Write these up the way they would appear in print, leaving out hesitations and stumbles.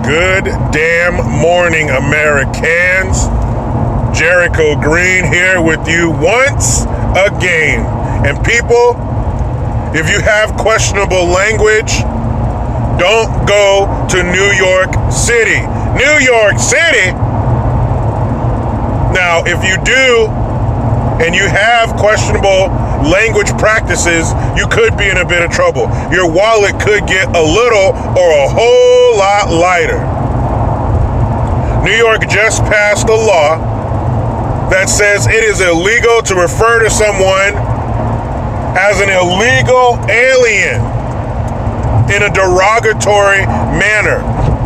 Good damn morning, Americans. Jericho Green here with you once again. And people, if you have questionable language, don't go to New York City. New York City? Now, if you do, and you have questionable language practices, you could be in a bit of trouble. Your wallet could get a little or a whole lot lighter. New York just passed a law that says it is illegal to refer to someone as an illegal alien in a derogatory manner.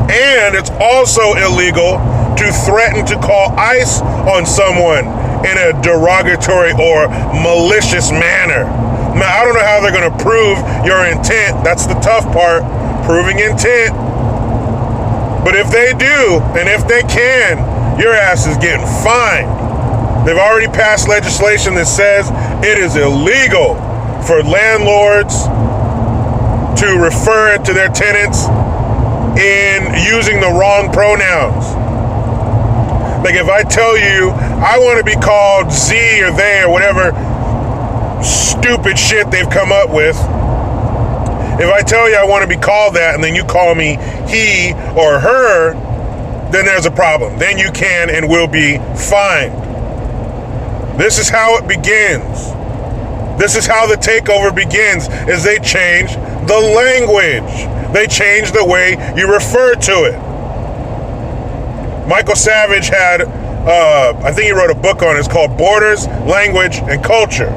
And it's also illegal to threaten to call ICE on someone in a derogatory or malicious manner. Now, I don't know how they're going to prove your intent. That's the tough part, proving intent. But if they do, and if they can, your ass is getting fined. They've already passed legislation that says it is illegal for landlords to refer to their tenants in using the wrong pronouns. Like if I tell you I want to be called Z or they or whatever stupid shit they've come up with, if I tell you I want to be called that and then you call me he or her, then there's a problem. Then you can and will be fined. This is how it begins. This is how the takeover begins, is they change the language. They change the way you refer to it. Michael Savage had, I think he wrote a book on it. It's called Borders, Language, and Culture.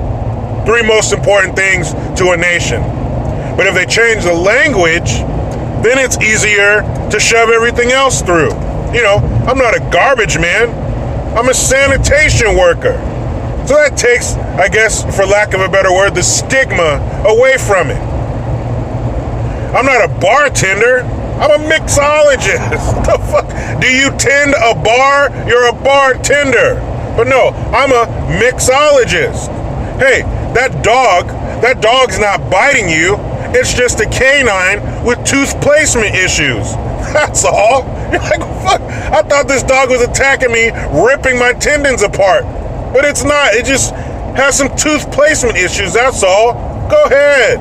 3 most important things to a nation. But if they change the language, then it's easier to shove everything else through. You know, I'm not a garbage man. I'm a sanitation worker. So that takes, I guess, for lack of a better word, the stigma away from it. I'm not a bartender. I'm a mixologist. The fuck? Do you tend a bar? You're a bartender. But no, I'm a mixologist. Hey, that dog's not biting you. It's just a canine with tooth placement issues. That's all. You're like, fuck, I thought this dog was attacking me, ripping my tendons apart. But it's not. It just has some tooth placement issues, that's all. Go ahead.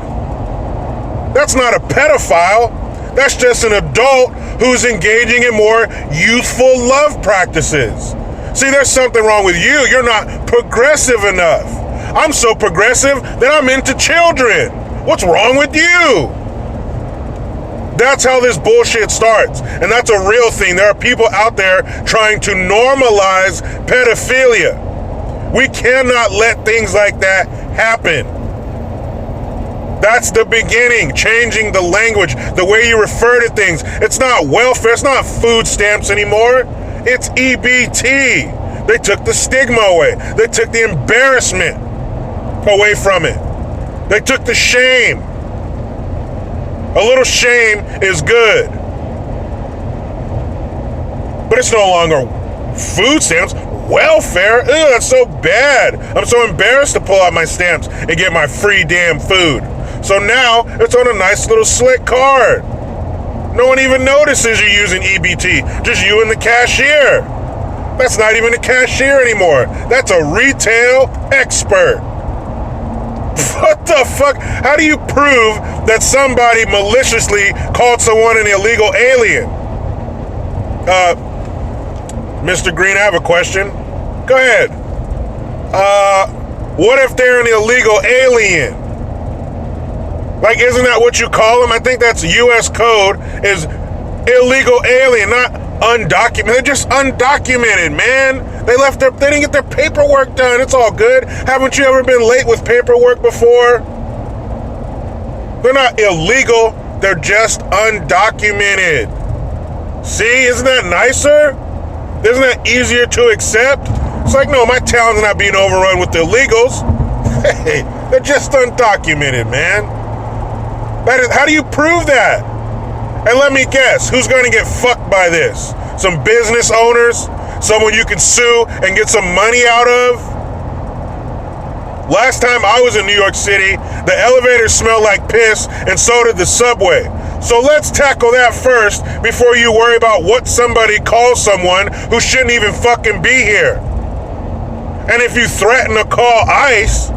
That's not a pedophile. That's just an adult who's engaging in more youthful love practices. See, there's something wrong with you. You're not progressive enough. I'm so progressive that I'm into children. What's wrong with you? That's how this bullshit starts. And that's a real thing. There are people out there trying to normalize pedophilia. We cannot let things like that happen. That's the beginning, changing the language, the way you refer to things. It's not welfare, it's not food stamps anymore. It's EBT. They took the stigma away. They took the embarrassment away from it. They took the shame. A little shame is good. But it's no longer food stamps. Welfare? Ew, that's so bad. I'm so embarrassed to pull out my stamps and get my free damn food. So now it's on a nice little slick card. No one even notices you're using EBT. Just you and the cashier. That's not even a cashier anymore. That's a retail expert. What the fuck? How do you prove that somebody maliciously called someone an illegal alien? Mr. Green, I have a question. Go ahead. What if they're an illegal alien? Like, isn't that what you call them? I think that's U.S. code is illegal alien, not undocumented. They're just undocumented, man. They didn't get their paperwork done. It's all good. Haven't you ever been late with paperwork before? They're not illegal. They're just undocumented. See, isn't that nicer? Isn't that easier to accept? It's like, no, my town's not being overrun with illegals. Hey, they're just undocumented, man. How do you prove that? And let me guess, who's going to get fucked by this? Some business owners? Someone you can sue and get some money out of? Last time I was in New York City, the elevators smelled like piss, and so did the subway. So let's tackle that first before you worry about what somebody calls someone who shouldn't even fucking be here. And if you threaten to call ICE,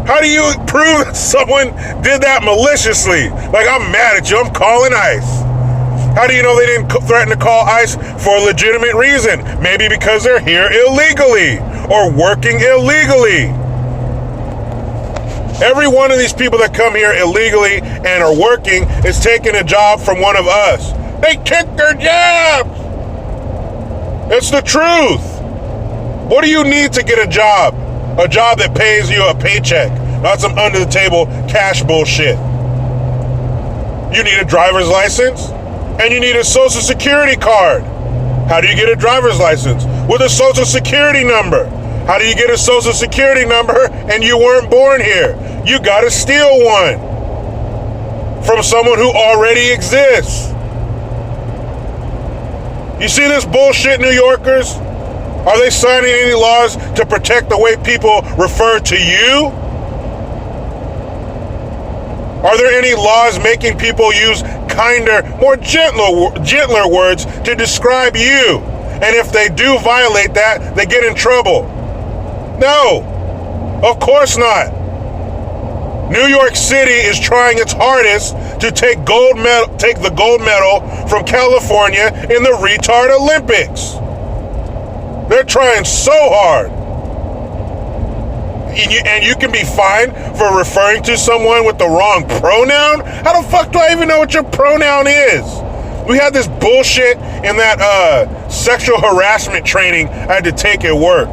how do you prove that someone did that maliciously? Like, I'm mad at you, I'm calling ICE. How do you know they didn't threaten to call ICE for a legitimate reason? Maybe because they're here illegally or working illegally. Every one of these people that come here illegally and are working is taking a job from one of us. They kicked their jobs. It's the truth. What do you need to get a job? A job that pays you a paycheck, not some under-the-table cash bullshit. You need a driver's license, and you need a social security card. How do you get a driver's license? With a social security number. How do you get a social security number and you weren't born here? You gotta steal one from someone who already exists. You see this bullshit, New Yorkers? Are they signing any laws to protect the way people refer to you? Are there any laws making people use kinder, more gentler words to describe you? And if they do violate that, they get in trouble. No, of course not. New York City is trying its hardest to take the gold medal from California in the retard Olympics. They're trying so hard. And you can be fined for referring to someone with the wrong pronoun? How the fuck do I even know what your pronoun is? We had this bullshit in that sexual harassment training I had to take at work.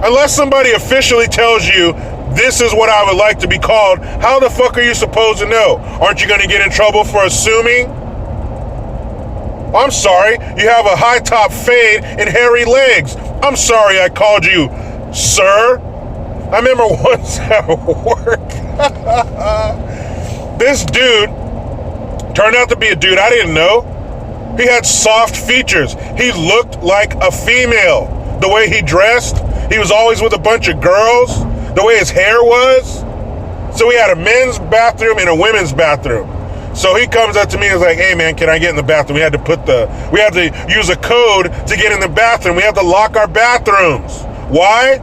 Unless somebody officially tells you this is what I would like to be called, how the fuck are you supposed to know? Aren't you going to get in trouble for assuming? I'm sorry, you have a high top fade and hairy legs. I'm sorry I called you sir. I remember once at work, this dude turned out to be a dude I didn't know. He had soft features. He looked like a female. The way he dressed, he was always with a bunch of girls. The way his hair was. So we had a men's bathroom and a women's bathroom. So he comes up to me and is like, hey man, can I get in the bathroom? We had to use a code to get in the bathroom. We had to lock our bathrooms. Why?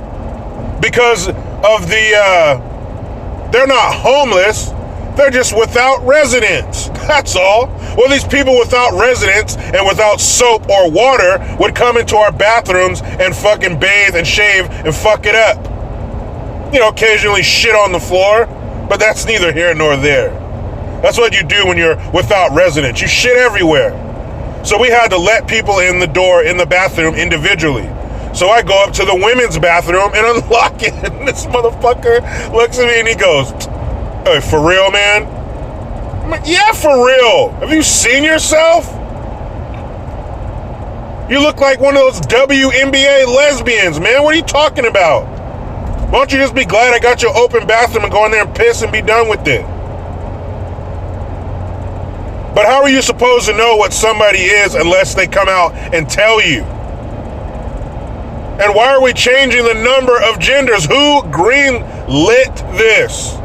Because of they're not homeless. They're just without residence. That's all. Well, these people without residence and without soap or water would come into our bathrooms and fucking bathe and shave and fuck it up. You know, occasionally shit on the floor, but that's neither here nor there. That's what you do when you're without residence. You shit everywhere. So we had to let people in the door in the bathroom individually. So I go up to the women's bathroom and unlock it, and this motherfucker looks at me and he goes, hey, for real, man? I'm like, yeah, for real. Have you seen yourself? You look like one of those WNBA lesbians, man. What are you talking about? Why don't you just be glad I got your open bathroom and go in there and piss and be done with it? But how are you supposed to know what somebody is unless they come out and tell you? And why are we changing the number of genders? Who green-lit this?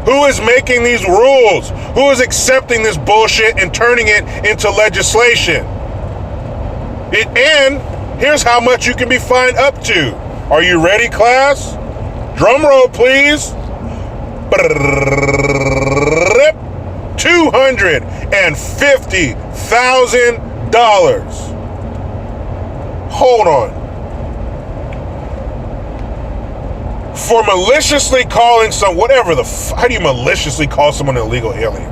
Who is making these rules? Who is accepting this bullshit and turning it into legislation? And here's how much you can be fined up to. Are you ready, class? Drum roll, please. $250,000. Hold on. For maliciously calling how do you maliciously call someone an illegal alien?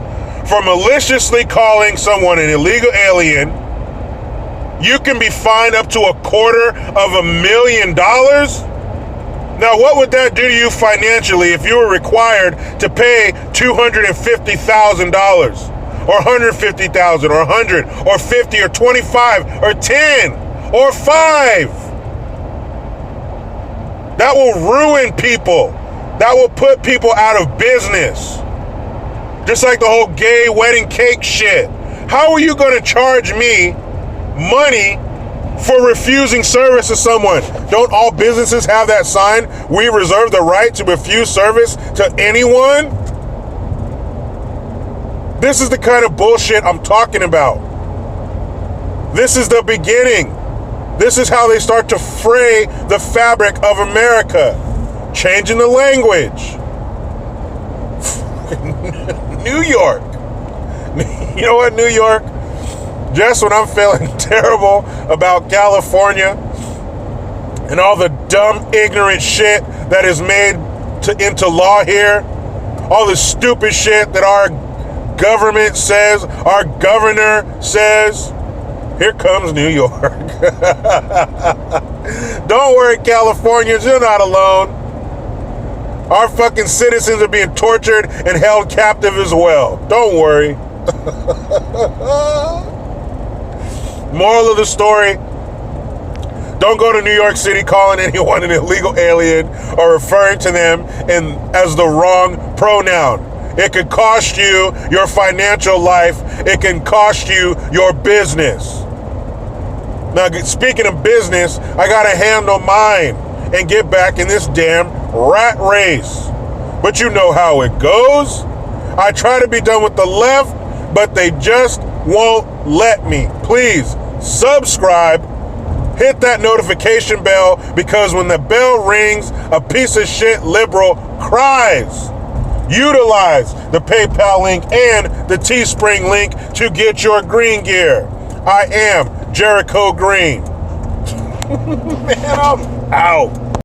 For maliciously calling someone an illegal alien, you can be fined up to $250,000. Now, what would that do to you financially if you were required to pay $250,000 or $150,000 or $100 or $50 or $25 or $10 or $5? That will ruin people. That will put people out of business. Just like the whole gay wedding cake shit. How are you going to charge me money for refusing service to someone? Don't all businesses have that sign? We reserve the right to refuse service to anyone? This is the kind of bullshit I'm talking about. This is the beginning. This is how they start to fray the fabric of America. Changing the language. New York. You know what, New York? Just when I'm feeling terrible about California and all the dumb, ignorant shit that is made into law here, all the stupid shit that our government says, our governor says, here comes New York. Don't worry, Californians, you're not alone. Our fucking citizens are being tortured and held captive as well. Don't worry. Moral of the story, don't go to New York City calling anyone an illegal alien or referring to them as the wrong pronoun. It could cost you your financial life. It can cost you your business. Now, speaking of business, I gotta handle mine and get back in this damn rat race. But you know how it goes. I try to be done with the left, but they just won't let me. Please subscribe, hit that notification bell, because when the bell rings, a piece of shit liberal cries. Utilize the PayPal link and the Teespring link to get your green gear. I am Jericho Green. Man, I'm out.